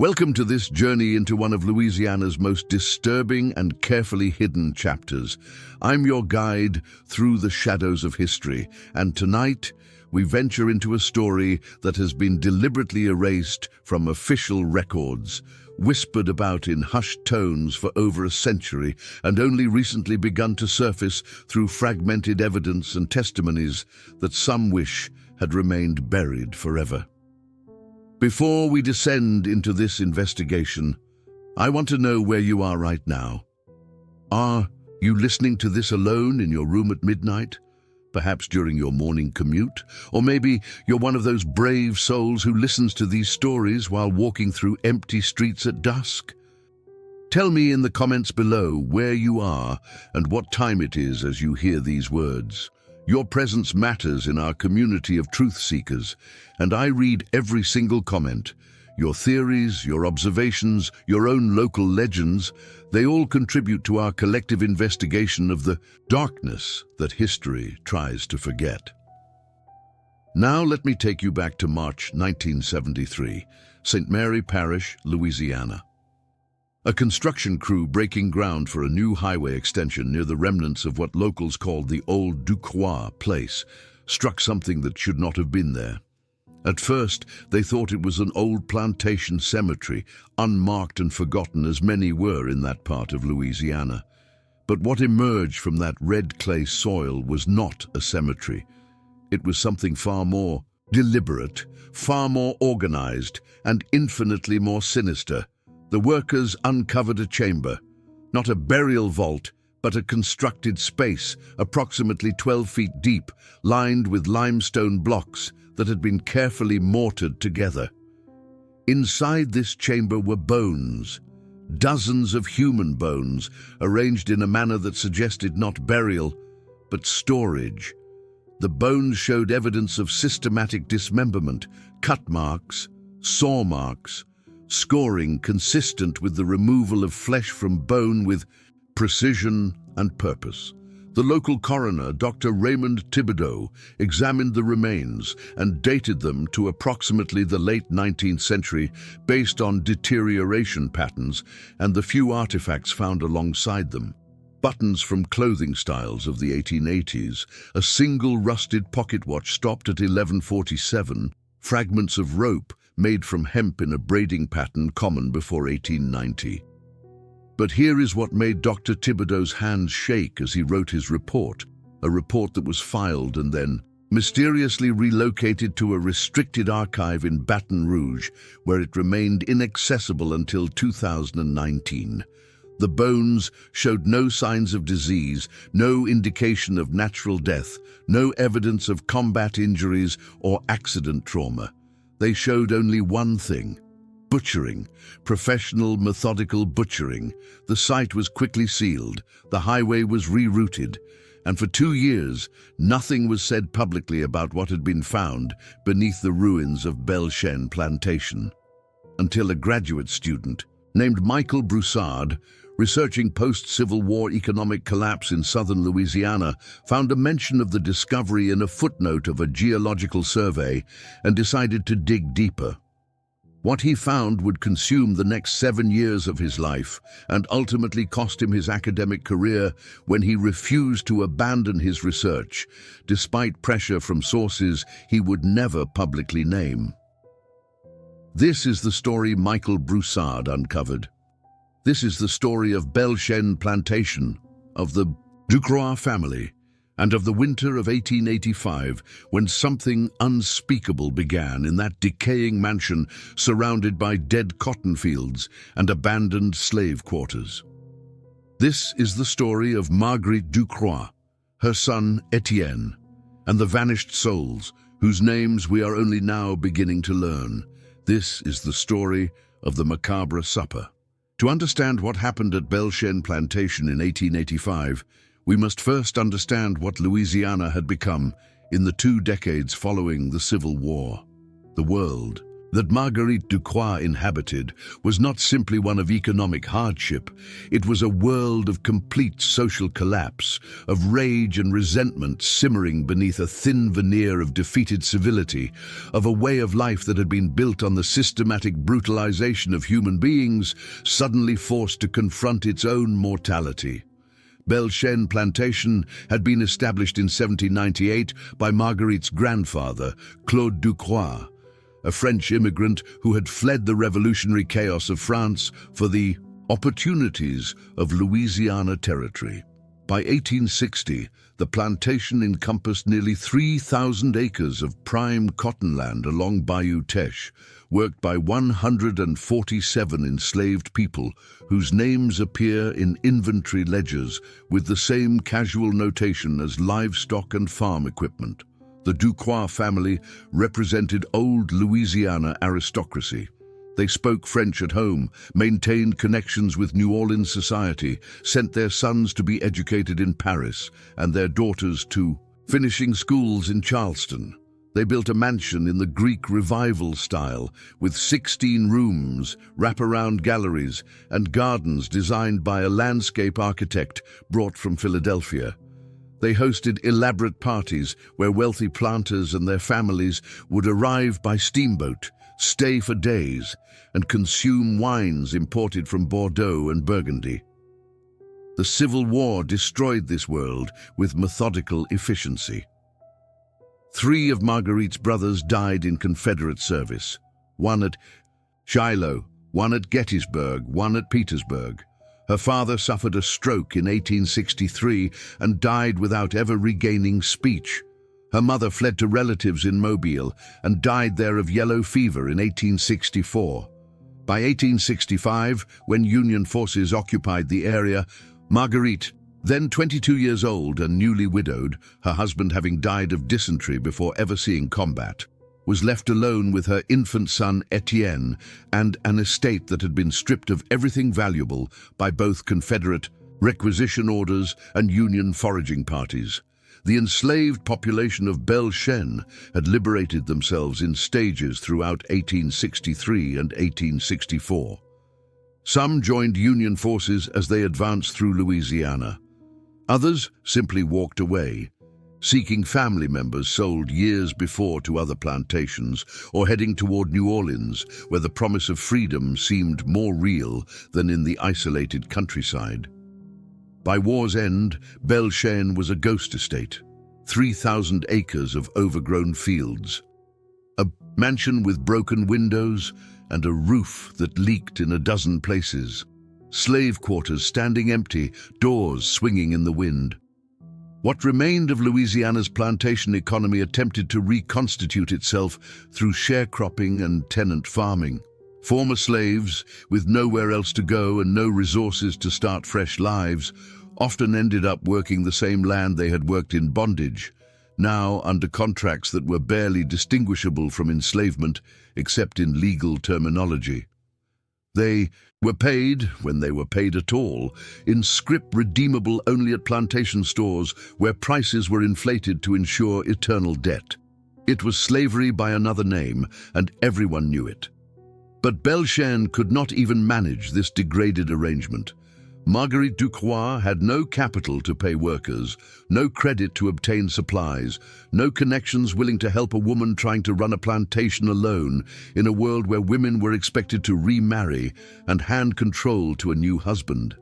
Welcome to this journey into one of Louisiana's most disturbing and carefully hidden chapters. I'm your guide through the shadows of history, and tonight we venture into a story that has been deliberately erased from official records, whispered about in hushed tones for over a century, and only recently begun to surface through fragmented evidence and testimonies that some wish had remained buried forever. Before we descend into this investigation, I want to know where you are right now. Are you listening to this alone in your room at midnight? Perhaps during your morning commute? Or maybe you're one of those brave souls who listens to these stories while walking through empty streets at dusk? Tell me in the comments below where you are and what time it is as you hear these words. Your presence matters in our community of truth seekers, and I read every single comment. Your theories, your observations, your own local legends, they all contribute to our collective investigation of the darkness that history tries to forget. Now let me take you back to March 1973, St. Mary Parish, Louisiana. A construction crew breaking ground for a new highway extension near the remnants of what locals called the old Ducroix place struck something that should not have been there. At first, they thought it was an old plantation cemetery, unmarked and forgotten as many were in that part of Louisiana. But what emerged from that red clay soil was not a cemetery. It was something far more deliberate, far more organized, and infinitely more sinister. The workers uncovered a chamber, not a burial vault, but a constructed space approximately 12 feet deep, lined with limestone blocks that had been carefully mortared together. Inside this chamber were bones, dozens of human bones, arranged in a manner that suggested not burial, but storage. The bones showed evidence of systematic dismemberment, cut marks, saw marks, scoring consistent with the removal of flesh from bone with precision and purpose. The local coroner, Dr. Raymond Thibodeau, examined the remains and dated them to approximately the late 19th century based on deterioration patterns and the few artifacts found alongside them. Buttons from clothing styles of the 1880s, a single rusted pocket watch stopped at 1147, fragments of rope made from hemp in a braiding pattern common before 1890. But here is what made Dr. Thibodeau's hands shake as he wrote his report, a report that was filed and then mysteriously relocated to a restricted archive in Baton Rouge, where it remained inaccessible until 2019. The bones showed no signs of disease, no indication of natural death, no evidence of combat injuries or accident trauma. They showed only one thing: butchering, professional, methodical butchering. The site was quickly sealed, the highway was rerouted, and for 2 years, nothing was said publicly about what had been found beneath the ruins of Belle Chêne Plantation. Until a graduate student named Michael Broussard, researching post-Civil War economic collapse in southern Louisiana, found a mention of the discovery in a footnote of a geological survey and decided to dig deeper. What he found would consume the next 7 years of his life and ultimately cost him his academic career when he refused to abandon his research, despite pressure from sources he would never publicly name. This is the story Michael Broussard uncovered. This is the story of Belle Chêne Plantation, of the Ducroix family, and of the winter of 1885, when something unspeakable began in that decaying mansion surrounded by dead cotton fields and abandoned slave quarters. This is the story of Marguerite Ducroix, her son Étienne, and the vanished souls whose names we are only now beginning to learn. This is the story of the Macabre supper. To understand what happened at Belle Chêne Plantation in 1885, we must first understand what Louisiana had become in the 2 decades following the Civil War. The world that Marguerite Ducroix inhabited was not simply one of economic hardship. It was a world of complete social collapse, of rage and resentment simmering beneath a thin veneer of defeated civility, of a way of life that had been built on the systematic brutalization of human beings, suddenly forced to confront its own mortality. Belle Chêne Plantation had been established in 1798 by Marguerite's grandfather, Claude Ducroix, a French immigrant who had fled the revolutionary chaos of France for the opportunities of Louisiana territory. By 1860, the plantation encompassed nearly 3,000 acres of prime cottonland along Bayou Teche, worked by 147 enslaved people whose names appear in inventory ledgers with the same casual notation as livestock and farm equipment. The Ducroix family represented old Louisiana aristocracy. They spoke French at home, maintained connections with New Orleans society, sent their sons to be educated in Paris and their daughters to finishing schools in Charleston. They built a mansion in the Greek Revival style with 16 rooms, wraparound galleries, and gardens designed by a landscape architect brought from Philadelphia. They hosted elaborate parties where wealthy planters and their families would arrive by steamboat, stay for days, and consume wines imported from Bordeaux and Burgundy. The Civil War destroyed this world with methodical efficiency. 3 of Marguerite's brothers died in Confederate service, 1 at Shiloh, 1 at Gettysburg, 1 at Petersburg. Her father suffered a stroke in 1863 and died without ever regaining speech. Her mother fled to relatives in Mobile and died there of yellow fever in 1864. By 1865, when Union forces occupied the area, Marguerite, then 22 years old and newly widowed, her husband having died of dysentery before ever seeing combat, was left alone with her infant son Étienne and an estate that had been stripped of everything valuable by both Confederate requisition orders and Union foraging parties. The enslaved population of Belle Chêne had liberated themselves in stages throughout 1863 and 1864. Some joined Union forces as they advanced through Louisiana. Others simply walked away, seeking family members sold years before to other plantations, or heading toward New Orleans, where the promise of freedom seemed more real than in the isolated countryside. By war's end, Belle Chêne was a ghost estate, 3,000 acres of overgrown fields, a mansion with broken windows and a roof that leaked in a dozen places, slave quarters standing empty, doors swinging in the wind. What remained of Louisiana's plantation economy attempted to reconstitute itself through sharecropping and tenant farming. Former slaves, with nowhere else to go and no resources to start fresh lives, often ended up working the same land they had worked in bondage, now under contracts that were barely distinguishable from enslavement except in legal terminology. They were paid, when they were paid at all, in scrip redeemable only at plantation stores where prices were inflated to ensure eternal debt. It was slavery by another name, and everyone knew it. But Belle Chêne could not even manage this degraded arrangement. Marguerite Ducroix had no capital to pay workers, no credit to obtain supplies, no connections willing to help a woman trying to run a plantation alone in a world where women were expected to remarry and hand control to a new husband.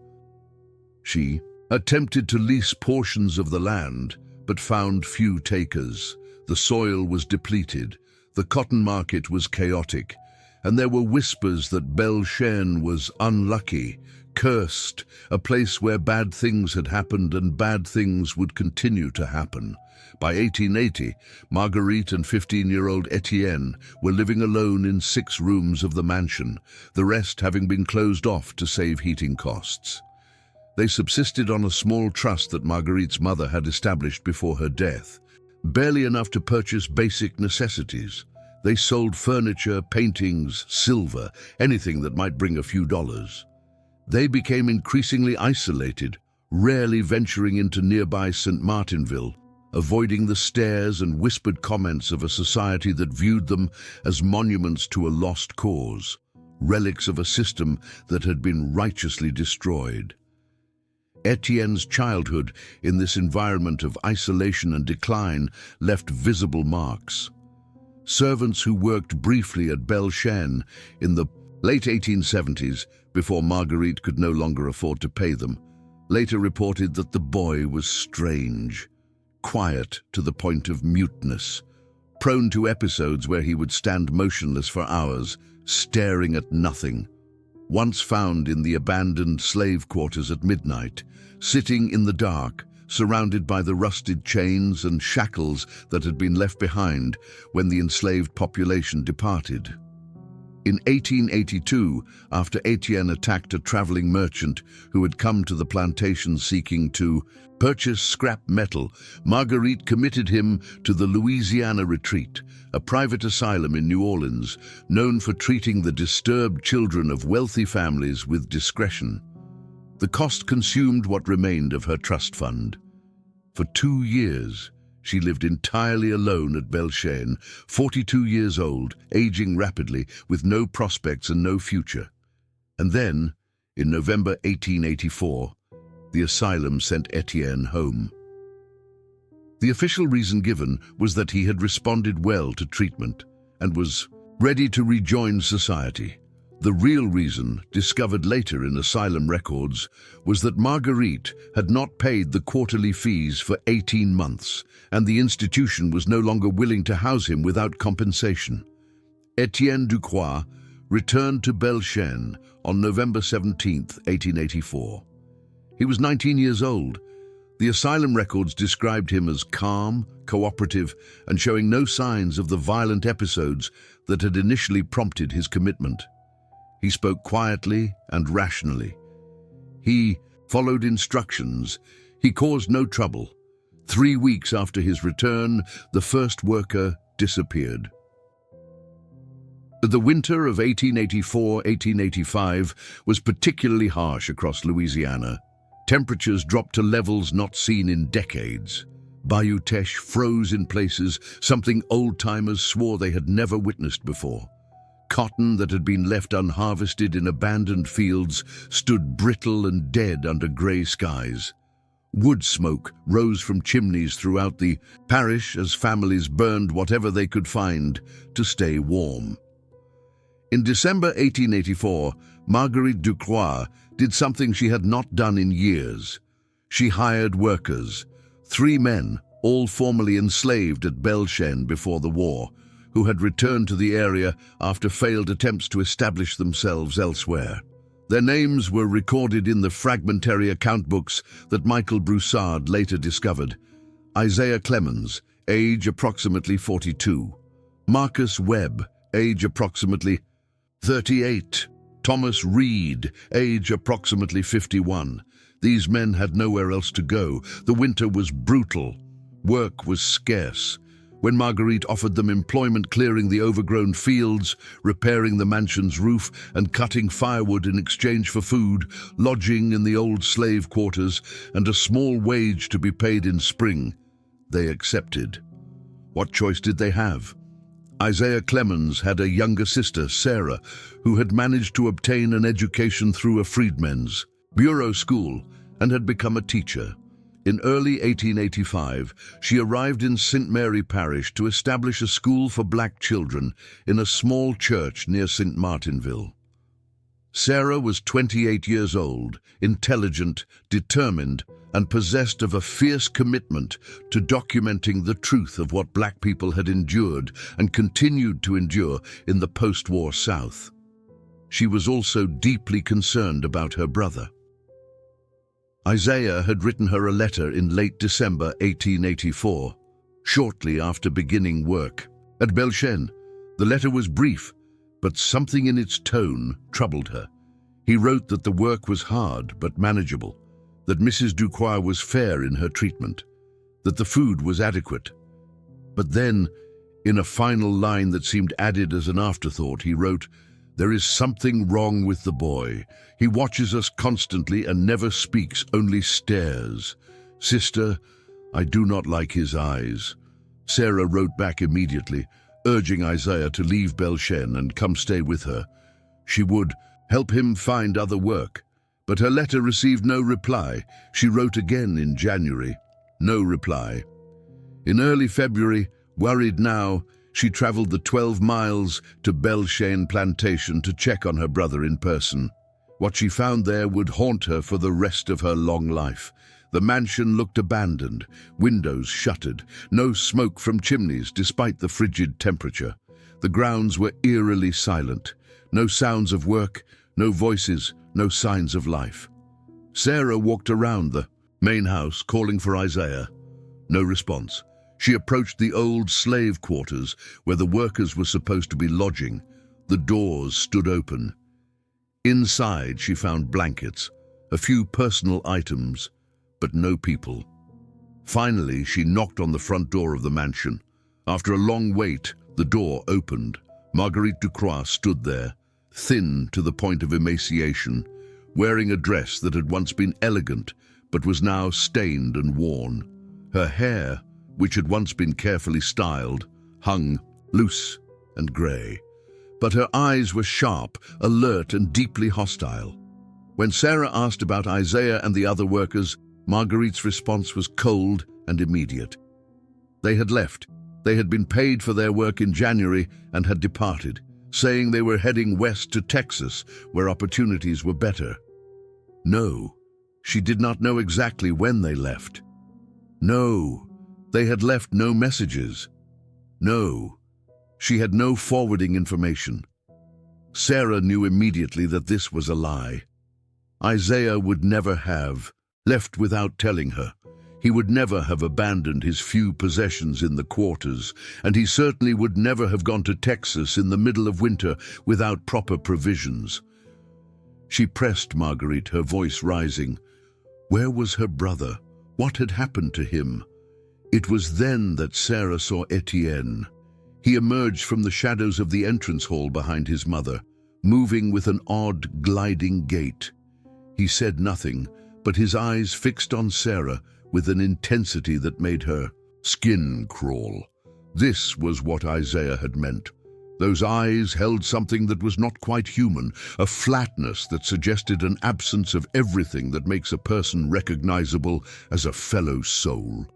She attempted to lease portions of the land, but found few takers. The soil was depleted, the cotton market was chaotic, and there were whispers that Belle Chêne was unlucky, cursed, a place where bad things had happened and bad things would continue to happen. By 1880, Marguerite and 15-year-old Étienne were living alone in 6 rooms of the mansion, the rest having been closed off to save heating costs. They subsisted on a small trust that Marguerite's mother had established before her death, barely enough to purchase basic necessities. They sold furniture, paintings, silver, anything that might bring a few dollars. They became increasingly isolated, rarely venturing into nearby St. Martinville, avoiding the stares and whispered comments of a society that viewed them as monuments to a lost cause, relics of a system that had been righteously destroyed. Étienne's childhood in this environment of isolation and decline left visible marks. Servants who worked briefly at Belle Chêne in the late 1870s, before Marguerite could no longer afford to pay them, later reported that the boy was strange, quiet to the point of muteness, prone to episodes where he would stand motionless for hours, staring at nothing. Once found in the abandoned slave quarters at midnight, sitting in the dark, surrounded by the rusted chains and shackles that had been left behind when the enslaved population departed. In 1882, after Étienne attacked a traveling merchant who had come to the plantation seeking to purchase scrap metal, Marguerite committed him to the Louisiana Retreat, a private asylum in New Orleans, known for treating the disturbed children of wealthy families with discretion. The cost consumed what remained of her trust fund. For 2 years, she lived entirely alone at Belle Chêne, 42 years old, aging rapidly, with no prospects and no future. And then, in November 1884, the asylum sent Étienne home. The official reason given was that he had responded well to treatment and was ready to rejoin society. The real reason, discovered later in asylum records, was that Marguerite had not paid the quarterly fees for 18 months, and the institution was no longer willing to house him without compensation. Étienne Ducroix returned to Belle Chêne on November 17, 1884. He was 19 years old. The asylum records described him as calm, cooperative, and showing no signs of the violent episodes that had initially prompted his commitment. He spoke quietly and rationally. He followed instructions. He caused no trouble. 3 weeks after his return, the first worker disappeared. The winter of 1884-1885 was particularly harsh across Louisiana. Temperatures dropped to levels not seen in decades. Bayou Teche froze in places, something old-timers swore they had never witnessed before. Cotton that had been left unharvested in abandoned fields stood brittle and dead under grey skies. Wood smoke rose from chimneys throughout the parish as families burned whatever they could find to stay warm. In December 1884, Marguerite Ducroix did something she had not done in years. She hired workers, 3 men, all formerly enslaved at Belle Chêne before the war, who had returned to the area after failed attempts to establish themselves elsewhere. Their names were recorded in the fragmentary account books that Michael Broussard later discovered. Isaiah Clemens, age approximately 42. Marcus Webb, age approximately 38. Thomas Reed, age approximately 51. These men had nowhere else to go. The winter was brutal. Work was scarce. When Marguerite offered them employment clearing the overgrown fields, repairing the mansion's roof, and cutting firewood in exchange for food, lodging in the old slave quarters, and a small wage to be paid in spring, they accepted. What choice did they have? Isaiah Clemens had a younger sister, Sarah, who had managed to obtain an education through a freedmen's bureau school and had become a teacher. In early 1885, she arrived in St. Mary Parish to establish a school for black children in a small church near St. Martinville. Sarah was 28 years old, intelligent, determined, and possessed of a fierce commitment to documenting the truth of what black people had endured and continued to endure in the post-war South. She was also deeply concerned about her brother. Isaiah had written her a letter in late December 1884, shortly after beginning work. At Belle Chêne, the letter was brief, but something in its tone troubled her. He wrote that the work was hard but manageable, that Mrs. Ducroix was fair in her treatment, that the food was adequate. But then, in a final line that seemed added as an afterthought, he wrote, "There is something wrong with the boy. He watches us constantly and never speaks, only stares. Sister, I do not like his eyes." Sarah wrote back immediately, urging Isaiah to leave Belle Chêne and come stay with her. She would help him find other work. But her letter received no reply. She wrote again in January. No reply. In early February, worried now, she traveled the 12 miles to Belle Chêne Plantation to check on her brother in person. What she found there would haunt her for the rest of her long life. The mansion looked abandoned, windows shuttered, no smoke from chimneys despite the frigid temperature. The grounds were eerily silent. No sounds of work, no voices, no signs of life. Sarah walked around the main house, calling for Isaiah. No response. She approached the old slave quarters where the workers were supposed to be lodging. The doors stood open. Inside, she found blankets, a few personal items, but no people. Finally, she knocked on the front door of the mansion. After a long wait, the door opened. Marguerite Ducroix stood there, thin to the point of emaciation, wearing a dress that had once been elegant but was now stained and worn. Her hair, which had once been carefully styled, hung loose and grey. But her eyes were sharp, alert, and deeply hostile. When Sarah asked about Isaiah and the other workers, Marguerite's response was cold and immediate. They had left. They had been paid for their work in January and had departed, saying they were heading west to Texas, where opportunities were better. No, she did not know exactly when they left. No, they had left no messages. No, she had no forwarding information. Sarah knew immediately that this was a lie. Isaiah would never have left without telling her. He would never have abandoned his few possessions in the quarters, and he certainly would never have gone to Texas in the middle of winter without proper provisions. She pressed Marguerite, her voice rising. Where was her brother? What had happened to him? It was then that Sarah saw Étienne. He emerged from the shadows of the entrance hall behind his mother, moving with an odd, gliding gait. He said nothing, but his eyes fixed on Sarah with an intensity that made her skin crawl. This was what Isaiah had meant. Those eyes held something that was not quite human, a flatness that suggested an absence of everything that makes a person recognizable as a fellow soul.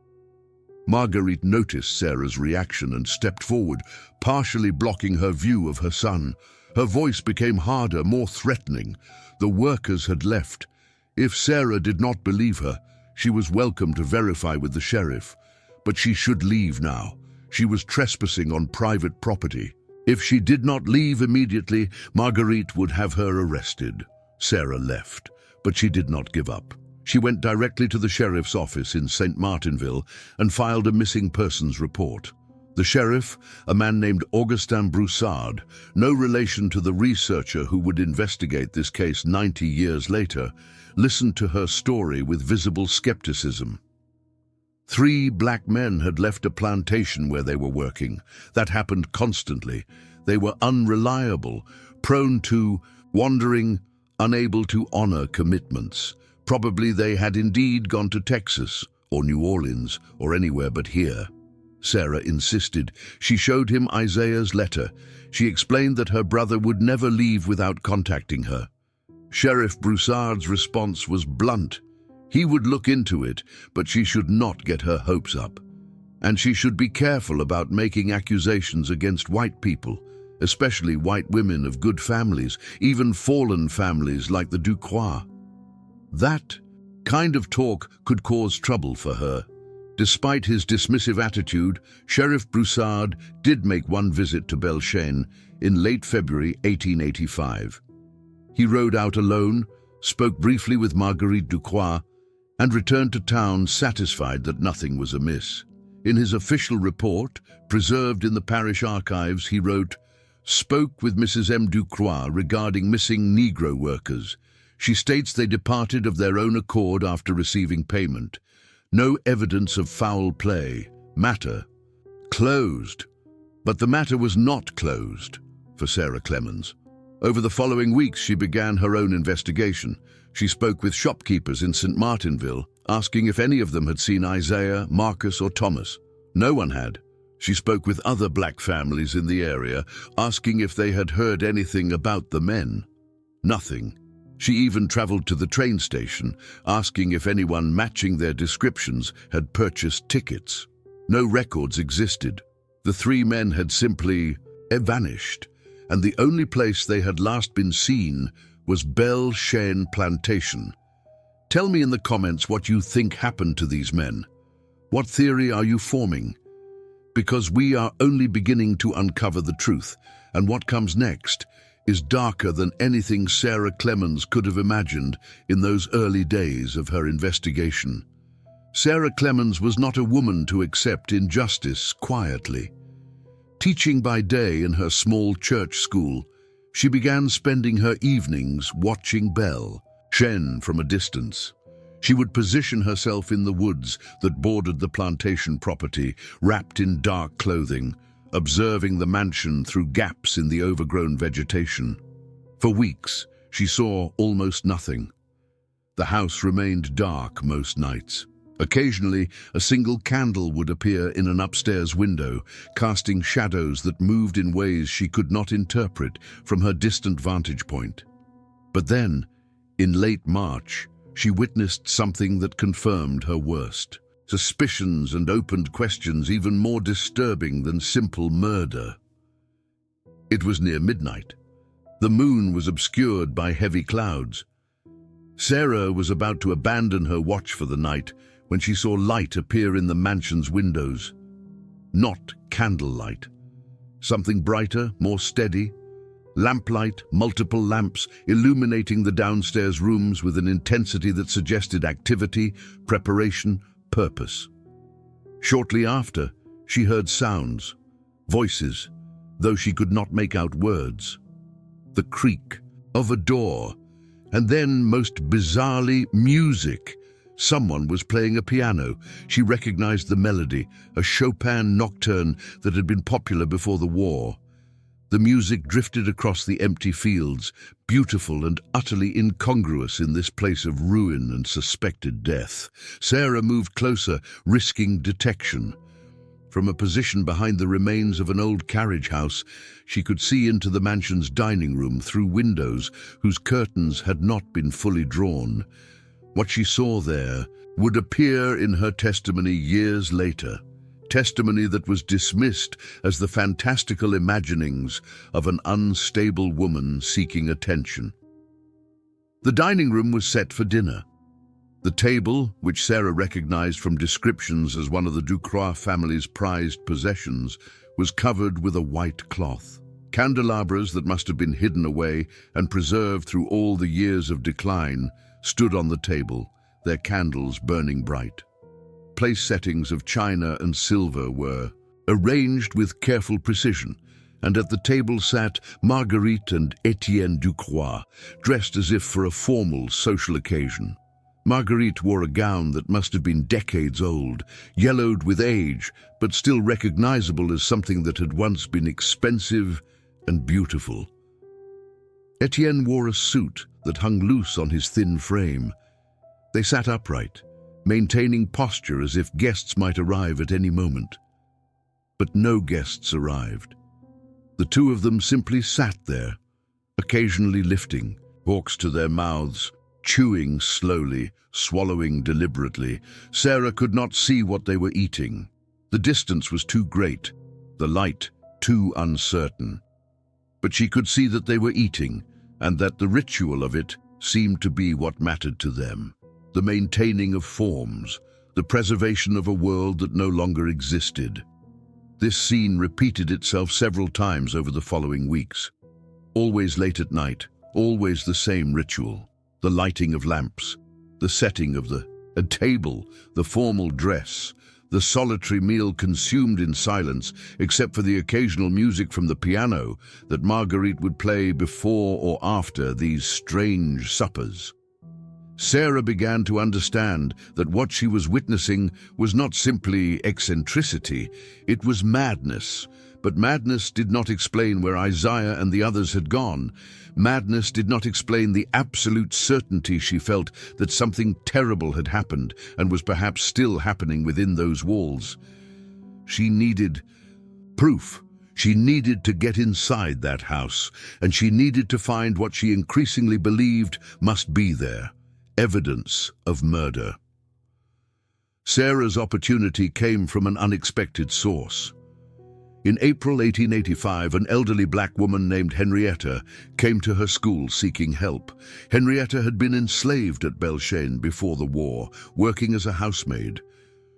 Marguerite noticed Sarah's reaction and stepped forward, partially blocking her view of her son. Her voice became harder, more threatening. The workers had left. If Sarah did not believe her, she was welcome to verify with the sheriff. But she should leave now. She was trespassing on private property. If she did not leave immediately, Marguerite would have her arrested. Sarah left, but she did not give up. She went directly to the sheriff's office in St. Martinville and filed a missing persons report. The sheriff, a man named Augustin Broussard, no relation to the researcher who would investigate this case 90 years later, listened to her story with visible skepticism. 3 black men had left a plantation where they were working. That happened constantly. They were unreliable, prone to wandering, unable to honor commitments. Probably they had indeed gone to Texas, or New Orleans, or anywhere but here. Sarah insisted. She showed him Isaiah's letter. She explained that her brother would never leave without contacting her. Sheriff Broussard's response was blunt. He would look into it, but she should not get her hopes up. And she should be careful about making accusations against white people, especially white women of good families, even fallen families like the Ducroix. That kind of talk could cause trouble for her. Despite his dismissive attitude, Sheriff Broussard did make one visit to Belle Chêne in late February 1885. He rode out alone, spoke briefly with Marguerite Ducroix, and returned to town satisfied that nothing was amiss. In his official report, preserved in the parish archives, he wrote, "Spoke with Mrs. M. Ducroix regarding missing Negro workers. She states they departed of their own accord after receiving payment. No evidence of foul play. Matter closed." But the matter was not closed for Sarah Clemens. Over the following weeks, she began her own investigation. She spoke with shopkeepers in St. Martinville, asking if any of them had seen Isaiah, Marcus, or Thomas. No one had. She spoke with other black families in the area, asking if they had heard anything about the men. Nothing. She even traveled to the train station, asking if anyone matching their descriptions had purchased tickets. No records existed. The three men had simply vanished, and the only place they had last been seen was Belle Chêne Plantation. Tell me in the comments what you think happened to these men. What theory are you forming? Because we are only beginning to uncover the truth, and what comes next is darker than anything Sarah Clemens could have imagined in those early days of her investigation. Sarah Clemens was not a woman to accept injustice quietly. Teaching by day in her small church school, she began spending her evenings watching Belle Chêne from a distance. She would position herself in the woods that bordered the plantation property, wrapped in dark clothing, observing the mansion through gaps in the overgrown vegetation. For weeks, she saw almost nothing. The house remained dark most nights. Occasionally, a single candle would appear in an upstairs window, casting shadows that moved in ways she could not interpret from her distant vantage point. But then, in late March, she witnessed something that confirmed her worst. Suspicions and opened questions even more disturbing than simple murder. It was near midnight. The moon was obscured by heavy clouds. Sarah was about to abandon her watch for the night when she saw light appear in the mansion's windows. Not candlelight. Something brighter, more steady. Lamplight, multiple lamps illuminating the downstairs rooms with an intensity that suggested activity, preparation, purpose. Shortly after, she heard sounds, voices, though she could not make out words. The creak of a door, and then, most bizarrely, music. Someone was playing a piano. She recognized the melody, a Chopin nocturne that had been popular before the war. The music drifted across the empty fields, beautiful and utterly incongruous in this place of ruin and suspected death. Sarah moved closer, risking detection. From a position behind the remains of an old carriage house, she could see into the mansion's dining room through windows whose curtains had not been fully drawn. What she saw there would appear in her testimony years later. Testimony that was dismissed as the fantastical imaginings of an unstable woman seeking attention. The dining room was set for dinner. The table, which Sarah recognized from descriptions as one of the Ducroix family's prized possessions, was covered with a white cloth. Candelabras that must have been hidden away and preserved through all the years of decline stood on the table, their candles burning bright. Place settings of china and silver were arranged with careful precision, and at the table sat Marguerite and Étienne Ducroix, dressed as if for a formal social occasion. Marguerite wore a gown that must have been decades old, yellowed with age, but still recognizable as something that had once been expensive and beautiful. Étienne wore a suit that hung loose on his thin frame. They sat upright, maintaining posture as if guests might arrive at any moment. But no guests arrived. The two of them simply sat there, occasionally lifting, forks to their mouths, chewing slowly, swallowing deliberately. Sarah could not see what they were eating. The distance was too great, the light too uncertain. But she could see that they were eating, and that the ritual of it seemed to be what mattered to them. The maintaining of forms, the preservation of a world that no longer existed. This scene repeated itself several times over the following weeks. Always late at night, always the same ritual. The lighting of lamps, the setting of a table, the formal dress, the solitary meal consumed in silence, except for the occasional music from the piano that Marguerite would play before or after these strange suppers. Sarah began to understand that what she was witnessing was not simply eccentricity, it was madness, But madness did not explain where Isaiah and the others had gone. Madness did not explain the absolute certainty she felt that something terrible had happened and was perhaps still happening within those walls. She needed proof. She needed to get inside that house, and she needed to find what she increasingly believed must be there: evidence of murder. Sarah's opportunity came from an unexpected source. In April 1885, an elderly black woman named Henrietta came to her school seeking help. Henrietta had been enslaved at Belle Chêne before the war, working as a housemaid.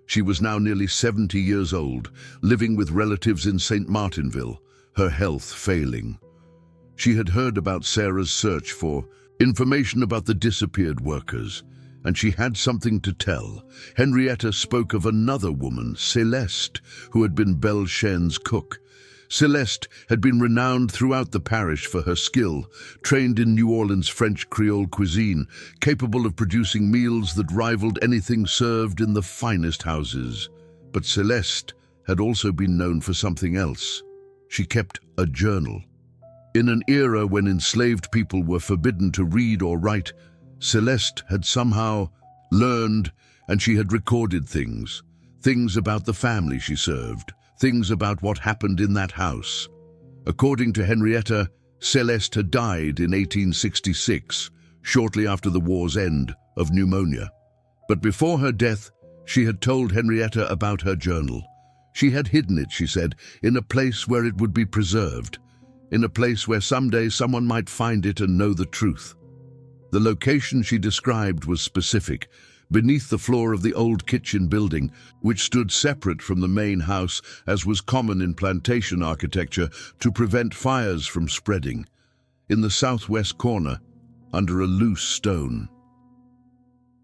She was now nearly 70 years old, living with relatives in St. Martinville, her health failing. She had heard about Sarah's search for information about the disappeared workers, and she had something to tell. Henrietta spoke of another woman, Celeste, who had been Belle Chêne's cook. Celeste had been renowned throughout the parish for her skill, trained in New Orleans French Creole cuisine, capable of producing meals that rivaled anything served in the finest houses. But Celeste had also been known for something else. She kept a journal. In an era when enslaved people were forbidden to read or write, Celeste had somehow learned, and she had recorded things about the family she served, things about what happened in that house. According to Henrietta, Celeste had died in 1866, shortly after the war's end, of pneumonia. But before her death, she had told Henrietta about her journal. She had hidden it, she said, in a place where it would be preserved, in a place where someday someone might find it and know the truth. The location she described was specific, beneath the floor of the old kitchen building, which stood separate from the main house, as was common in plantation architecture, to prevent fires from spreading, in the southwest corner, under a loose stone.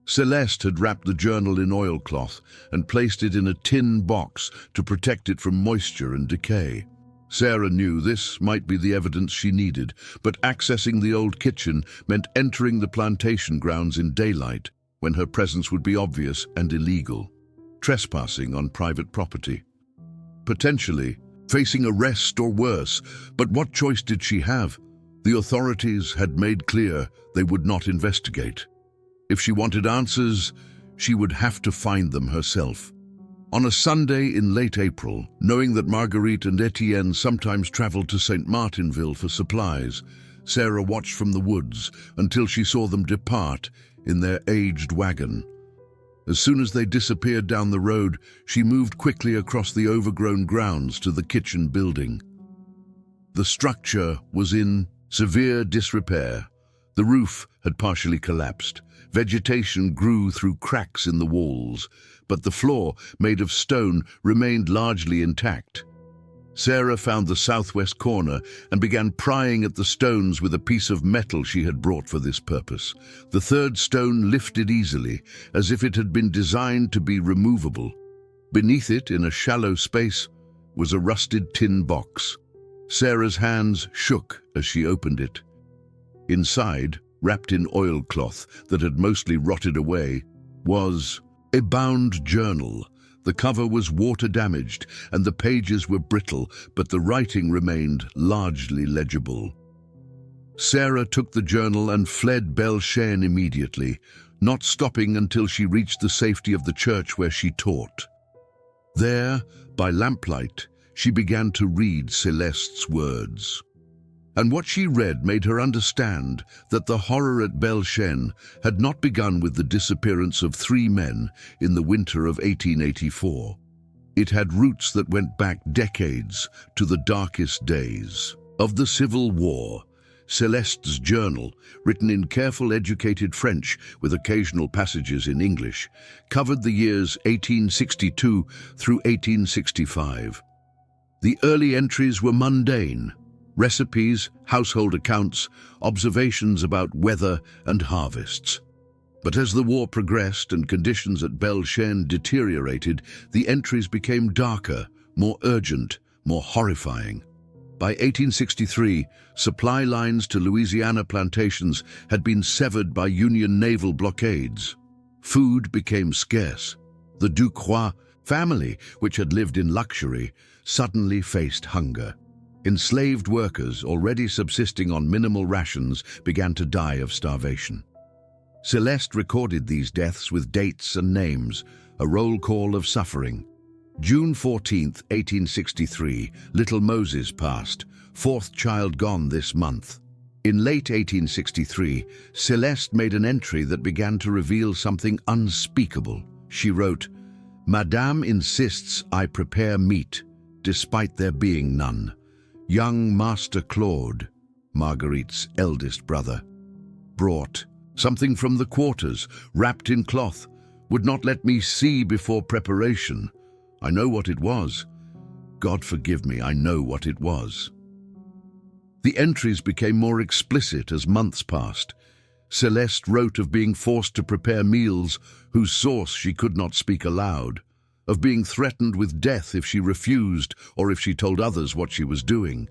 Celeste had wrapped the journal in oilcloth and placed it in a tin box to protect it from moisture and decay. Sarah knew this might be the evidence she needed, but accessing the old kitchen meant entering the plantation grounds in daylight, when her presence would be obvious and illegal, trespassing on private property. Potentially facing arrest or worse, but what choice did she have? The authorities had made clear they would not investigate. If she wanted answers, she would have to find them herself. On a Sunday in late April, knowing that Marguerite and Étienne sometimes traveled to St. Martinville for supplies, Sarah watched from the woods until she saw them depart in their aged wagon. As soon as they disappeared down the road, she moved quickly across the overgrown grounds to the kitchen building. The structure was in severe disrepair. The roof had partially collapsed. Vegetation grew through cracks in the walls, but the floor, made of stone, remained largely intact. Sarah found the southwest corner and began prying at the stones with a piece of metal she had brought for this purpose. The third stone lifted easily, as if it had been designed to be removable. Beneath it, in a shallow space, was a rusted tin box. Sarah's hands shook as she opened it. Inside, wrapped in oilcloth that had mostly rotted away, was a bound journal. The cover was water-damaged and the pages were brittle, but the writing remained largely legible. Sarah took the journal and fled Belle Chêne immediately, not stopping until she reached the safety of the church where she taught. There, by lamplight, she began to read Celeste's words. And what she read made her understand that the horror at Belle Chêne had not begun with the disappearance of 3 men in the winter of 1884. It had roots that went back decades to the darkest days of the Civil War. Celeste's journal, written in careful, educated French with occasional passages in English, covered the years 1862 through 1865. The early entries were mundane: recipes, household accounts, observations about weather and harvests. But as the war progressed and conditions at Belle Chêne deteriorated, the entries became darker, more urgent, more horrifying. By 1863, supply lines to Louisiana plantations had been severed by Union naval blockades. Food became scarce. The Ducroix family, which had lived in luxury, suddenly faced hunger. Enslaved workers, already subsisting on minimal rations, began to die of starvation. Celeste recorded these deaths with dates and names, a roll call of suffering. June 14, 1863, little Moses passed, fourth child gone this month. In late 1863, Celeste made an entry that began to reveal something unspeakable. She wrote, "Madame insists I prepare meat, despite there being none. Young Master Claude," Marguerite's eldest brother, brought something from the quarters, wrapped in cloth, would not let me see before preparation. I know what it was. God forgive me, I know what it was. The entries became more explicit as months passed. Celeste wrote of being forced to prepare meals whose source she could not speak aloud, of being threatened with death if she refused or if she told others what she was doing,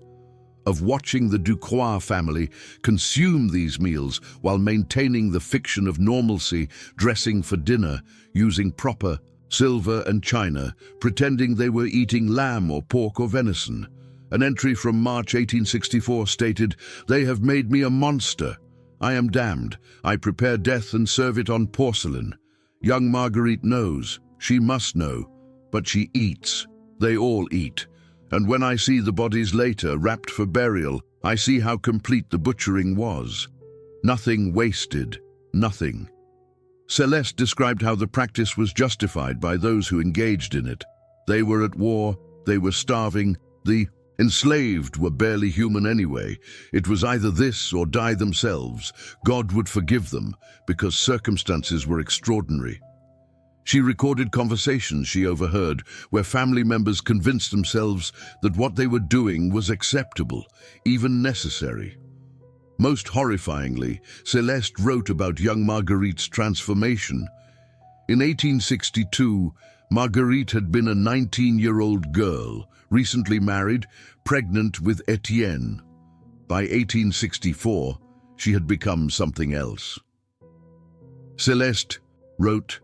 of watching the Ducroix family consume these meals while maintaining the fiction of normalcy, dressing for dinner, using proper silver and china, pretending they were eating lamb or pork or venison. An entry from March 1864 stated, "They have made me a monster. I am damned. I prepare death and serve it on porcelain. Young Marguerite knows. She must know. But she eats. They all eat. And when I see the bodies later, wrapped for burial, I see how complete the butchering was. Nothing wasted. Nothing." Celeste described how the practice was justified by those who engaged in it. They were at war, they were starving, the enslaved were barely human anyway. It was either this or die themselves. God would forgive them because circumstances were extraordinary. She recorded conversations she overheard where family members convinced themselves that what they were doing was acceptable, even necessary. Most horrifyingly, Celeste wrote about young Marguerite's transformation. In 1862, Marguerite had been a 19-year-old girl, recently married, pregnant with Étienne. By 1864, she had become something else. Celeste wrote,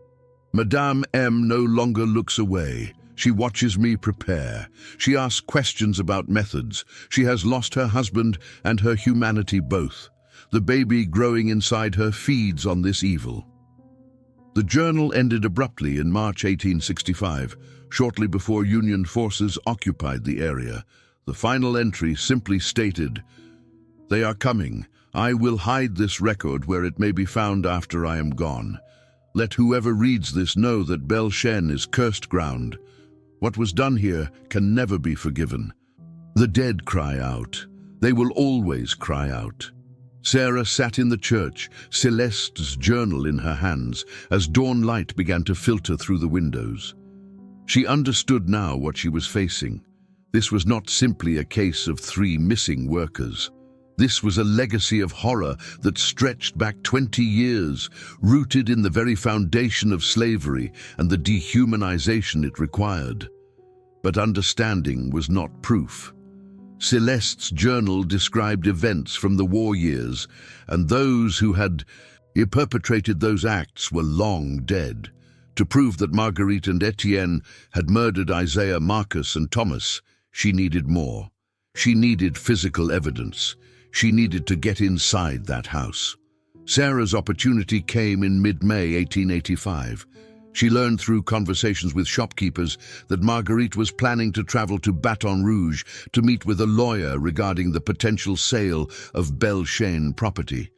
"Madame M no longer looks away. She watches me prepare. She asks questions about methods. She has lost her husband and her humanity both. The baby growing inside her feeds on this evil." The journal ended abruptly in March 1865, shortly before Union forces occupied the area. The final entry simply stated, "They are coming. I will hide this record where it may be found after I am gone. Let whoever reads this know that Belle Chêne is cursed ground. What was done here can never be forgiven. The dead cry out. They will always cry out." Sarah sat in the church, Celeste's journal in her hands, as dawn light began to filter through the windows. She understood now what she was facing. This was not simply a case of 3 missing workers. This was a legacy of horror that stretched back 20 years, rooted in the very foundation of slavery and the dehumanization it required. But understanding was not proof. Celeste's journal described events from the war years, and those who had perpetrated those acts were long dead. To prove that Marguerite and Étienne had murdered Isaiah, Marcus, and Thomas, she needed more. She needed physical evidence. She needed to get inside that house. Sarah's opportunity came in mid-May 1885. She learned through conversations with shopkeepers that Marguerite was planning to travel to Baton Rouge to meet with a lawyer regarding the potential sale of Belle Chêne property.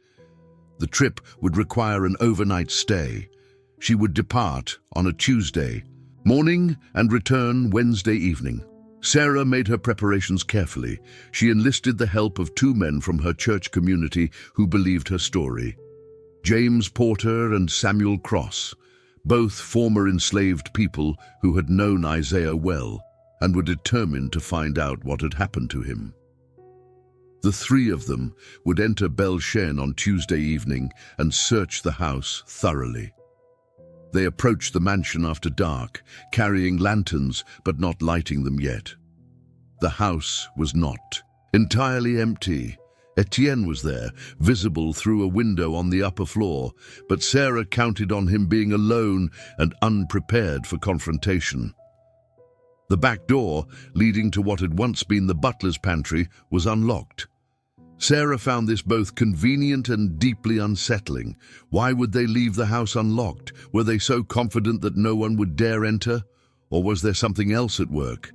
The trip would require an overnight stay. She would depart on a Tuesday morning and return Wednesday evening. Sarah made her preparations carefully. She enlisted the help of 2 men from her church community who believed her story, James Porter and Samuel Cross, both former enslaved people who had known Isaiah well and were determined to find out what had happened to him. The 3 of them would enter Belle Chêne on Tuesday evening and search the house thoroughly. They approached the mansion after dark, carrying lanterns but not lighting them yet. The house was not entirely empty. Étienne was there, visible through a window on the upper floor, but Sarah counted on him being alone and unprepared for confrontation. The back door, leading to what had once been the butler's pantry, was unlocked. Sarah found this both convenient and deeply unsettling. Why would they leave the house unlocked? Were they so confident that no one would dare enter? Or was there something else at work?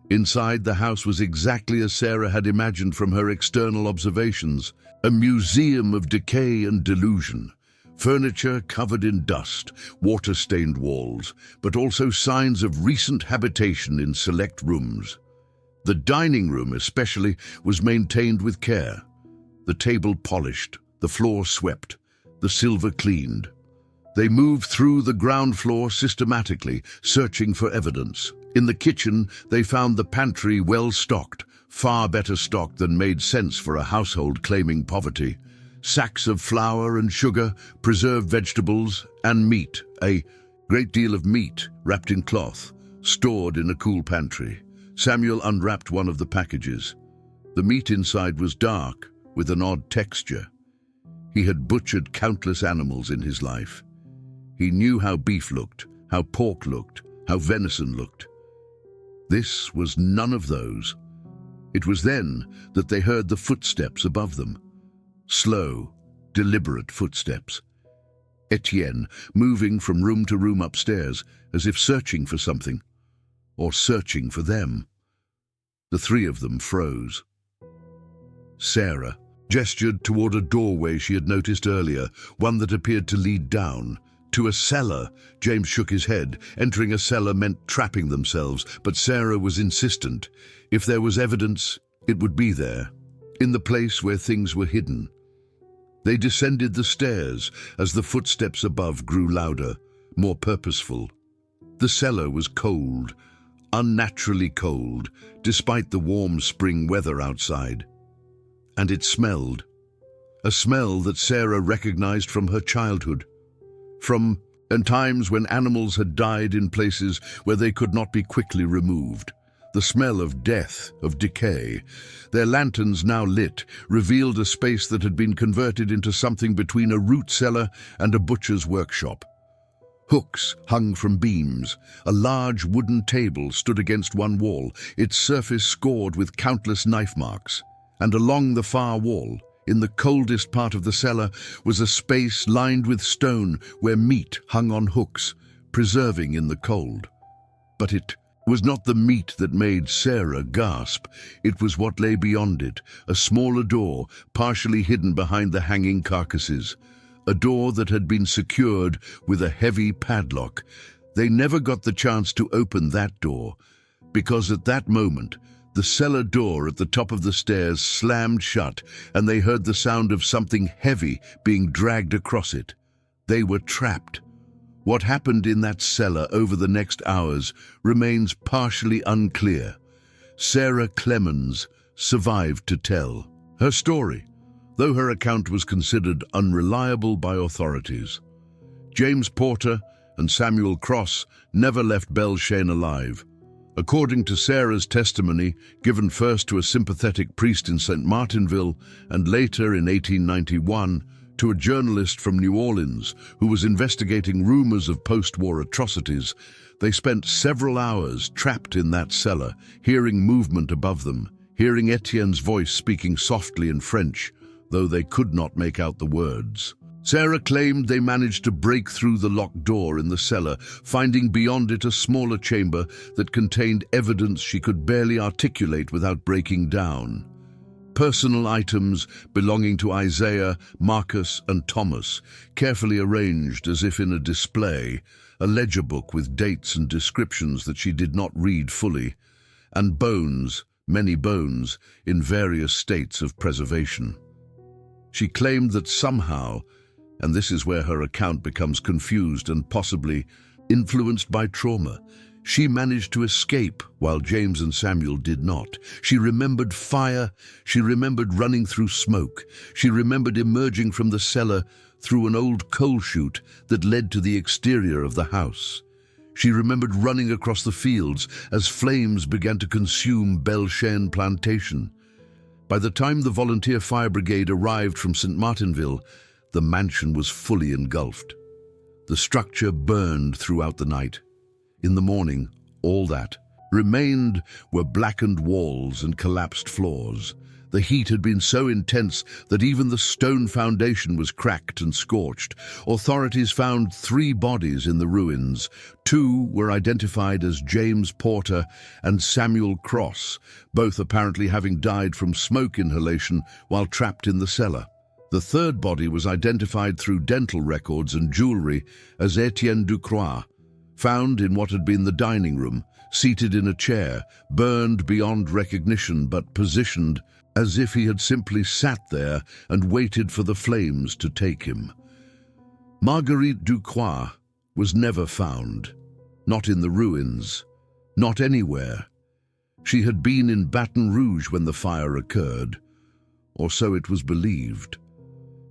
Inside, the house was exactly as Sarah had imagined from her external observations, a museum of decay and delusion. Furniture covered in dust, water-stained walls, but also signs of recent habitation in select rooms. The dining room, especially, was maintained with care. The table polished, the floor swept, the silver cleaned. They moved through the ground floor systematically, searching for evidence. In the kitchen, they found the pantry well stocked, far better stocked than made sense for a household claiming poverty. Sacks of flour and sugar, preserved vegetables, and meat, a great deal of meat wrapped in cloth, stored in a cool pantry. Samuel unwrapped one of the packages. The meat inside was dark, with an odd texture. He had butchered countless animals in his life. He knew how beef looked, how pork looked, how venison looked. This was none of those. It was then that they heard the footsteps above them. Slow, deliberate footsteps. Étienne, moving from room to room upstairs, as if searching for something, or searching for them. The three of them froze. Sarah gestured toward a doorway she had noticed earlier, one that appeared to lead down. To a cellar. James shook his head. Entering a cellar meant trapping themselves, but Sarah was insistent. If there was evidence, it would be there, in the place where things were hidden. They descended the stairs as the footsteps above grew louder, more purposeful. The cellar was cold, unnaturally cold, despite the warm spring weather outside. And it smelled. A smell that Sarah recognized from her childhood. From times when animals had died in places where they could not be quickly removed. The smell of death, of decay. Their lanterns, now lit, revealed a space that had been converted into something between a root cellar and a butcher's workshop. Hooks hung from beams. A large wooden table stood against one wall, its surface scored with countless knife marks. And along the far wall, in the coldest part of the cellar, was a space lined with stone where meat hung on hooks, preserving in the cold. But it was not the meat that made Sarah gasp. It was what lay beyond it, a smaller door, partially hidden behind the hanging carcasses. A door that had been secured with a heavy padlock. They never got the chance to open that door, because at that moment, the cellar door at the top of the stairs slammed shut, and they heard the sound of something heavy being dragged across it. They were trapped. What happened in that cellar over the next hours remains partially unclear. Sarah Clemens survived to tell her story, though her account was considered unreliable by authorities. James Porter and Samuel Cross never left Belle Chêne alive. According to Sarah's testimony, given first to a sympathetic priest in St. Martinville and later in 1891 to a journalist from New Orleans who was investigating rumors of post-war atrocities, they spent several hours trapped in that cellar, hearing movement above them, hearing Étienne's voice speaking softly in French, though they could not make out the words. Sarah claimed they managed to break through the locked door in the cellar, finding beyond it a smaller chamber that contained evidence she could barely articulate without breaking down. Personal items belonging to Isaiah, Marcus, and Thomas, carefully arranged as if in a display, a ledger book with dates and descriptions that she did not read fully, and bones, many bones, in various states of preservation. She claimed that somehow, and this is where her account becomes confused and possibly influenced by trauma, she managed to escape while James and Samuel did not. She remembered fire, she remembered running through smoke, she remembered emerging from the cellar through an old coal chute that led to the exterior of the house. She remembered running across the fields as flames began to consume Belle Chêne Plantation. By the time the volunteer fire brigade arrived from St. Martinville, the mansion was fully engulfed. The structure burned throughout the night. In the morning, all that, Remained were blackened walls and collapsed floors. The heat had been so intense that even the stone foundation was cracked and scorched. Authorities found 3 bodies in the ruins. 2 were identified as James Porter and Samuel Cross, both apparently having died from smoke inhalation while trapped in the cellar. The 3rd body was identified through dental records and jewelry as Étienne Ducroix, found in what had been the dining room, seated in a chair, burned beyond recognition but positioned as if he had simply sat there and waited for the flames to take him. Marguerite Ducroix was never found, not in the ruins, not anywhere. She had been in Baton Rouge when the fire occurred, or so it was believed.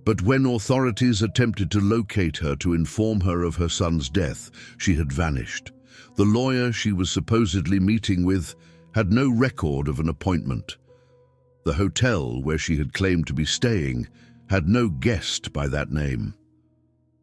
But when authorities attempted to locate her to inform her of her son's death, she had vanished. The lawyer she was supposedly meeting with had no record of an appointment. The hotel where she had claimed to be staying had no guest by that name.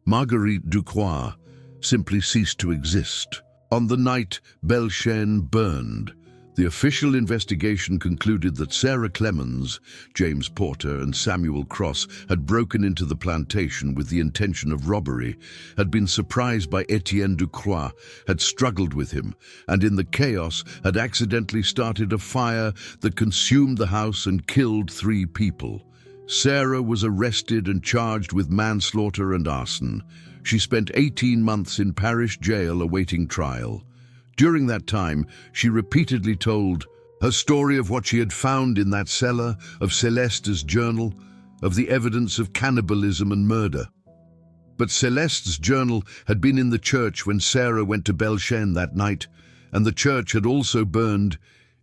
Marguerite Ducroix simply ceased to exist. On the night Belle Chêne burned, the official investigation concluded that Sarah Clemens, James Porter, and Samuel Cross had broken into the plantation with the intention of robbery, had been surprised by Étienne Ducroix, had struggled with him, and in the chaos had accidentally started a fire that consumed the house and killed 3 people. Sarah was arrested and charged with manslaughter and arson. She spent 18 months in parish jail awaiting trial. During that time, she repeatedly told her story of what she had found in that cellar, of Celeste's journal, of the evidence of cannibalism and murder. But Celeste's journal had been in the church when Sarah went to Belle Chêne that night, and the church had also burned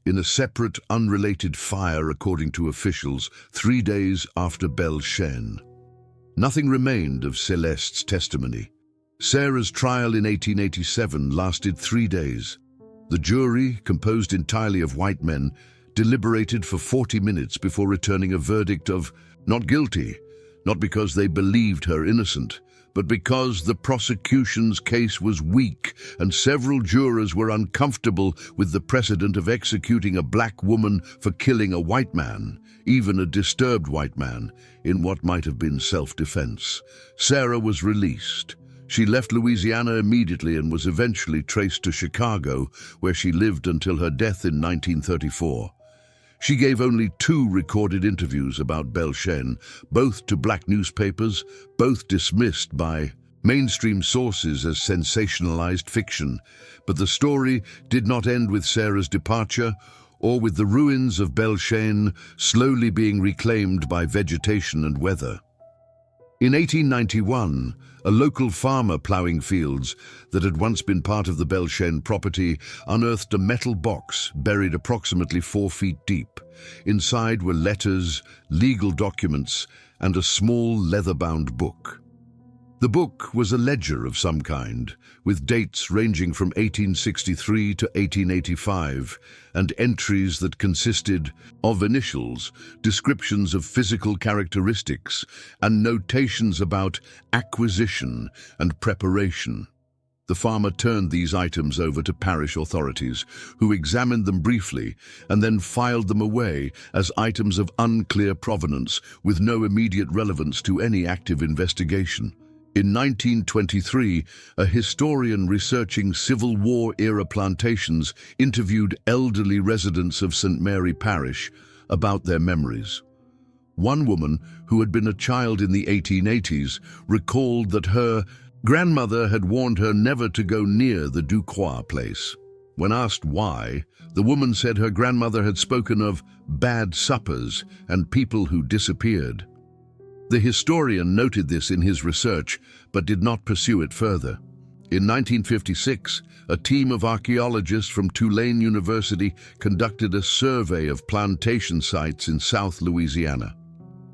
in a separate, unrelated fire, according to officials, 3 days after Belle Chêne. Nothing remained of Celeste's testimony. Sarah's trial in 1887 lasted 3 days. The jury, composed entirely of white men, deliberated for 40 minutes before returning a verdict of not guilty, not because they believed her innocent, but because the prosecution's case was weak and several jurors were uncomfortable with the precedent of executing a black woman for killing a white man, even a disturbed white man, in what might have been self-defense. Sarah was released. She left Louisiana immediately and was eventually traced to Chicago, where she lived until her death in 1934. She gave only 2 recorded interviews about Belle Chêne, both to black newspapers, both dismissed by mainstream sources as sensationalized fiction. But the story did not end with Sarah's departure or with the ruins of Belle Chêne slowly being reclaimed by vegetation and weather. In 1891, a local farmer ploughing fields that had once been part of the Belle Chêne property unearthed a metal box buried approximately 4 feet deep. Inside were letters, legal documents, and a small leather-bound book. The book was a ledger of some kind, with dates ranging from 1863 to 1885, and entries that consisted of initials, descriptions of physical characteristics, and notations about acquisition and preparation. The farmer turned these items over to parish authorities, who examined them briefly and then filed them away as items of unclear provenance with no immediate relevance to any active investigation. In 1923, a historian researching Civil War-era plantations interviewed elderly residents of St. Mary Parish about their memories. One woman, who had been a child in the 1880s, recalled that her grandmother had warned her never to go near the Ducroix place. When asked why, the woman said her grandmother had spoken of bad suppers and people who disappeared. The historian noted this in his research, but did not pursue it further. In 1956, a team of archaeologists from Tulane University conducted a survey of plantation sites in South Louisiana.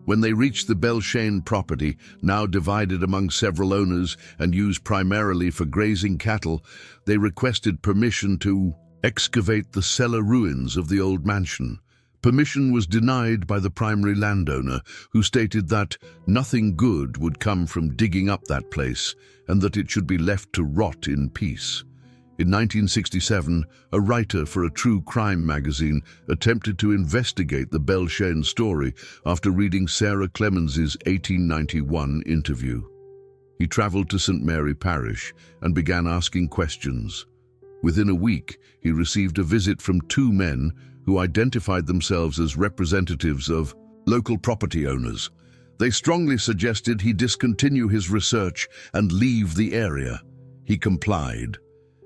When they reached the Belle Chêne property, now divided among several owners and used primarily for grazing cattle, they requested permission to excavate the cellar ruins of the old mansion. Permission was denied by the primary landowner, who stated that nothing good would come from digging up that place and that it should be left to rot in peace. In 1967, a writer for a true crime magazine attempted to investigate the Belle Chêne story after reading Sarah Clemens's 1891 interview. He traveled to St. Mary Parish and began asking questions. Within a week, he received a visit from two men who identified themselves as representatives of local property owners. They strongly suggested he discontinue his research and leave the area. He complied.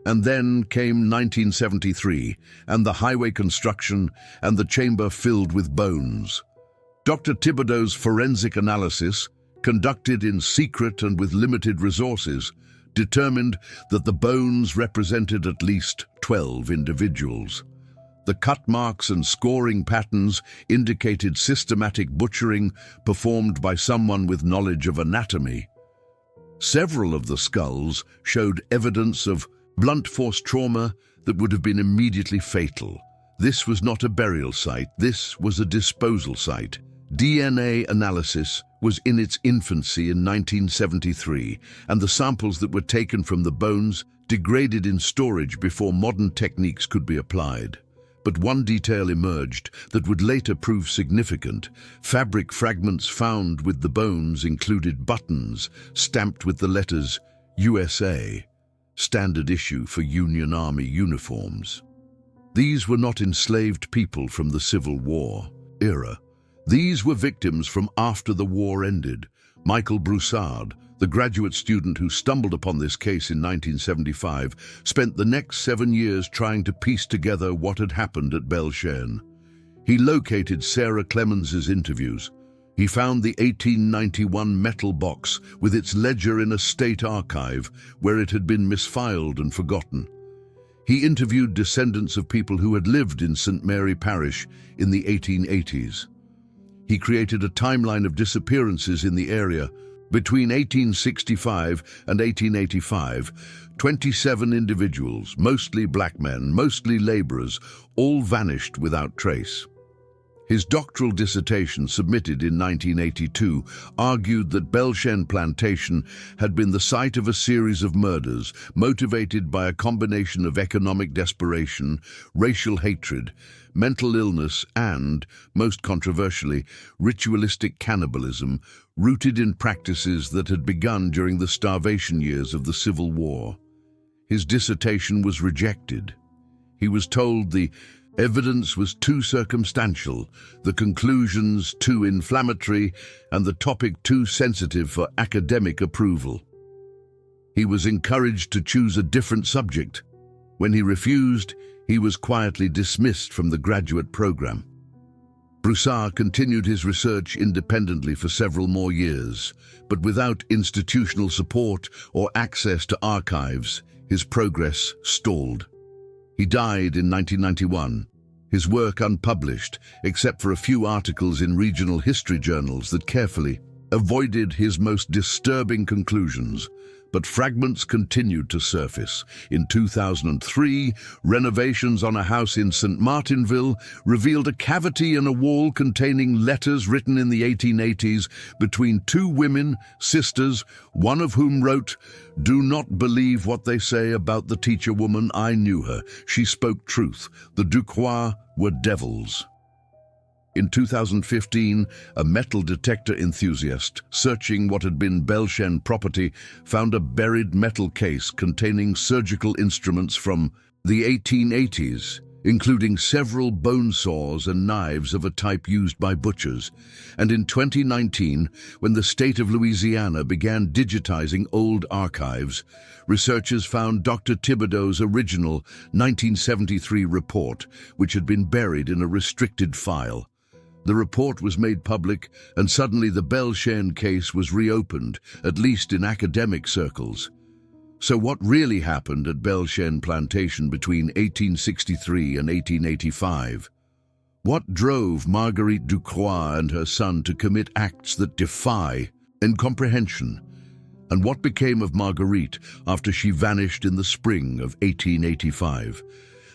And then came 1973, and the highway construction, and the chamber filled with bones. Dr. Thibodeau's forensic analysis, conducted in secret and with limited resources, determined that the bones represented at least 12 individuals. The cut marks and scoring patterns indicated systematic butchering performed by someone with knowledge of anatomy. Several of the skulls showed evidence of blunt force trauma that would have been immediately fatal. This was not a burial site, this was a disposal site. DNA analysis was in its infancy in 1973, and the samples that were taken from the bones degraded in storage before modern techniques could be applied. But one detail emerged that would later prove significant. Fabric fragments found with the bones included buttons stamped with the letters USA, standard issue for Union Army uniforms. These were not enslaved people from the Civil War era. These were victims from after the war ended. Michael Broussard, the graduate student who stumbled upon this case in 1975, spent the next 7 years trying to piece together what had happened at Belle Chêne. He located Sarah Clemens's interviews. He found the 1891 metal box with its ledger in a state archive where it had been misfiled and forgotten. He interviewed descendants of people who had lived in St. Mary Parish in the 1880s. He created a timeline of disappearances in the area. Between 1865 and 1885, 27 individuals, mostly black men, mostly laborers, all vanished without trace. His doctoral dissertation, submitted in 1982, argued that Belle Chêne Plantation had been the site of a series of murders motivated by a combination of economic desperation, racial hatred, mental illness, and, most controversially, ritualistic cannibalism rooted in practices that had begun during the starvation years of the Civil War. His dissertation was rejected. He was told the evidence was too circumstantial, the conclusions too inflammatory, and the topic too sensitive for academic approval. He was encouraged to choose a different subject. When he refused, he was quietly dismissed from the graduate program. Broussard continued his research independently for several more years, but without institutional support or access to archives, his progress stalled. He died in 1991, his work unpublished, except for a few articles in regional history journals that carefully avoided his most disturbing conclusions. But fragments continued to surface. In 2003, renovations on a house in St. Martinville revealed a cavity in a wall containing letters written in the 1880s between two women, sisters, one of whom wrote, "Do not believe what they say about the teacher woman. I knew her. She spoke truth. The Ducroix were devils." In 2015, a metal detector enthusiast searching what had been Belle Chêne property found a buried metal case containing surgical instruments from the 1880s, including several bone saws and knives of a type used by butchers. And in 2019, when the state of Louisiana began digitizing old archives, researchers found Dr. Thibodeau's original 1973 report, which had been buried in a restricted file. The report was made public, and suddenly the Belle Chêne case was reopened, at least in academic circles. So what really happened at Belle Chêne Plantation between 1863 and 1885? What drove Marguerite Ducroix and her son to commit acts that defy incomprehension? And what became of Marguerite after she vanished in the spring of 1885?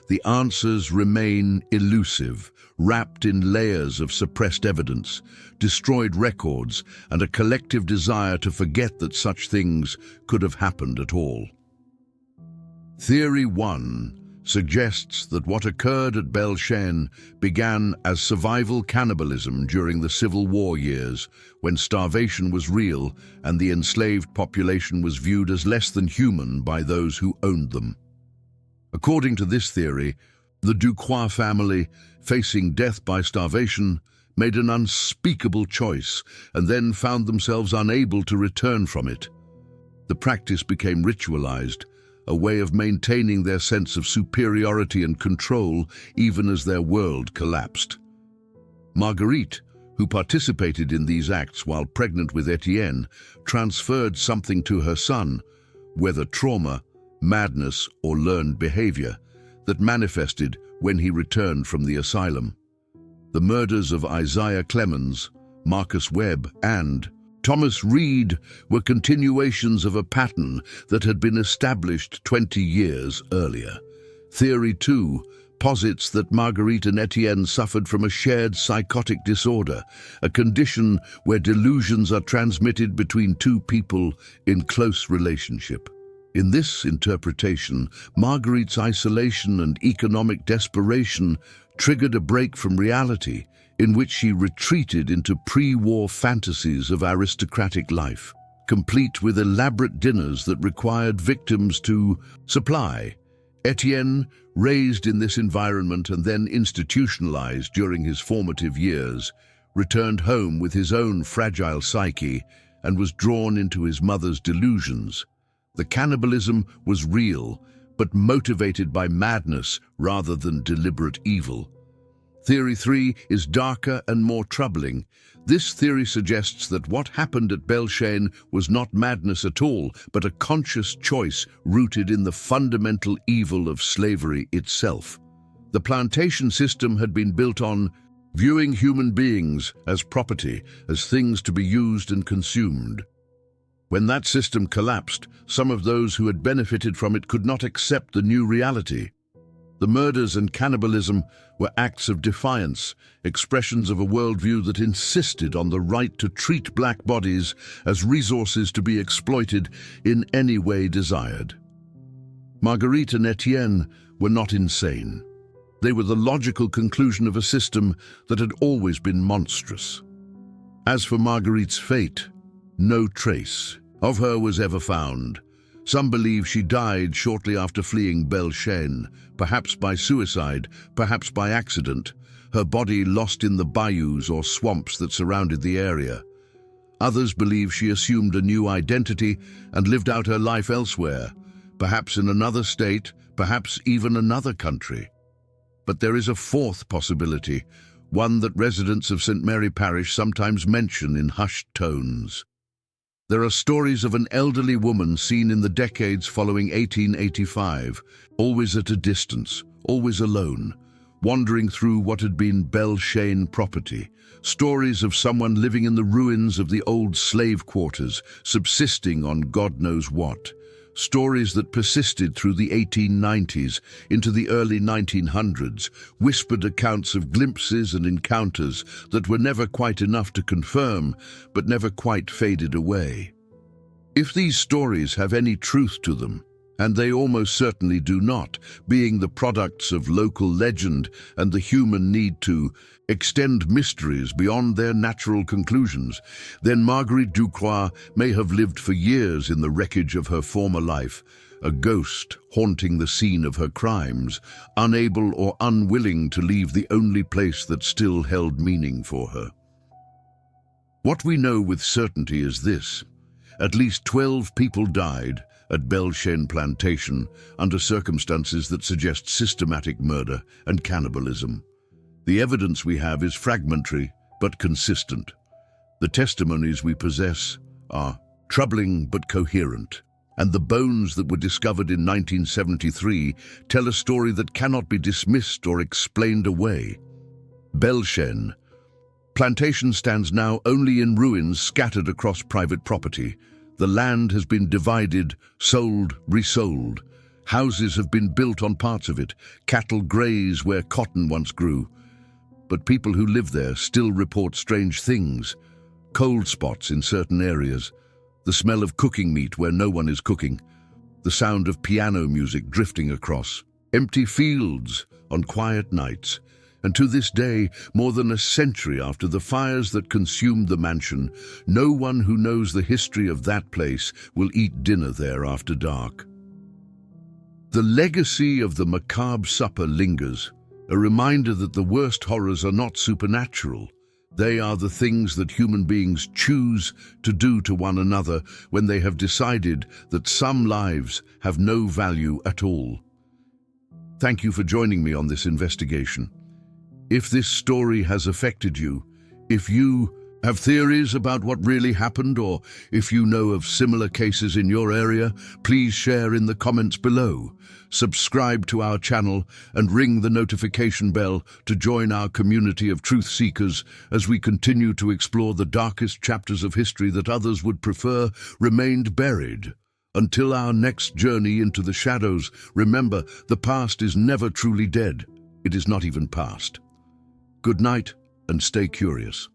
The answers remain elusive, wrapped in layers of suppressed evidence, destroyed records, and a collective desire to forget that such things could have happened at all. Theory 1 suggests that what occurred at Belle Chêne began as survival cannibalism during the Civil War years, when starvation was real and the enslaved population was viewed as less than human by those who owned them. According to this theory, the Ducroix family, facing death by starvation, made an unspeakable choice and then found themselves unable to return from it. The practice became ritualized, a way of maintaining their sense of superiority and control even as their world collapsed. Marguerite, who participated in these acts while pregnant with Étienne, transferred something to her son, whether trauma, madness, or learned behavior, that manifested when he returned from the asylum. The murders of Isaiah Clemens, Marcus Webb, and Thomas Reed were continuations of a pattern that had been established 20 years earlier. Theory 2 posits that Marguerite and Étienne suffered from a shared psychotic disorder, a condition where delusions are transmitted between two people in close relationship. In this interpretation, Marguerite's isolation and economic desperation triggered a break from reality, in which she retreated into pre-war fantasies of aristocratic life, complete with elaborate dinners that required victims to supply. Étienne, raised in this environment and then institutionalized during his formative years, returned home with his own fragile psyche and was drawn into his mother's delusions. The cannibalism was real, but motivated by madness rather than deliberate evil. Theory 3 is darker and more troubling. This theory suggests that what happened at Belle Chêne was not madness at all, but a conscious choice rooted in the fundamental evil of slavery itself. The plantation system had been built on viewing human beings as property, as things to be used and consumed. When that system collapsed, some of those who had benefited from it could not accept the new reality. The murders and cannibalism were acts of defiance, expressions of a worldview that insisted on the right to treat black bodies as resources to be exploited in any way desired. Marguerite and Étienne were not insane. They were the logical conclusion of a system that had always been monstrous. As for Marguerite's fate, no trace of her was ever found. Some believe she died shortly after fleeing Belle Chêne, perhaps by suicide, perhaps by accident, her body lost in the bayous or swamps that surrounded the area. Others believe she assumed a new identity and lived out her life elsewhere, perhaps in another state, perhaps even another country. But there is a fourth possibility, one that residents of St. Mary Parish sometimes mention in hushed tones. There are stories of an elderly woman seen in the decades following 1885, always at a distance, always alone, wandering through what had been Belle Chêne property. Stories of someone living in the ruins of the old slave quarters, subsisting on God knows what. Stories that persisted through the 1890s into the early 1900s, whispered accounts of glimpses and encounters that were never quite enough to confirm, but never quite faded away. If these stories have any truth to them, and they almost certainly do not, being the products of local legend and the human need to extend mysteries beyond their natural conclusions, then Marguerite Ducroix may have lived for years in the wreckage of her former life, a ghost haunting the scene of her crimes, unable or unwilling to leave the only place that still held meaning for her. What we know with certainty is this: at least 12 people died at Belle Chêne Plantation under circumstances that suggest systematic murder and cannibalism. The evidence we have is fragmentary but consistent. The testimonies we possess are troubling but coherent, and the bones that were discovered in 1973 tell a story that cannot be dismissed or explained away. Belle Chêne Plantation stands now only in ruins scattered across private property. The land has been divided, sold, resold. Houses have been built on parts of it. Cattle graze where cotton once grew. But people who live there still report strange things. Cold spots in certain areas. The smell of cooking meat where no one is cooking. the sound of piano music drifting across empty fields on quiet nights. And to this day, more than a century after the fires that consumed the mansion, no one who knows the history of that place will eat dinner there after dark. The legacy of the macabre supper lingers, a reminder that the worst horrors are not supernatural. They are the things that human beings choose to do to one another when they have decided that some lives have no value at all. Thank you for joining me on this investigation. If this story has affected you, if you have theories about what really happened, or if you know of similar cases in your area, please share in the comments below. Subscribe to our channel and ring the notification bell to join our community of truth seekers as we continue to explore the darkest chapters of history that others would prefer remained buried. Until our next journey into the shadows, remember, the past is never truly dead. It is not even past. Good night and stay curious.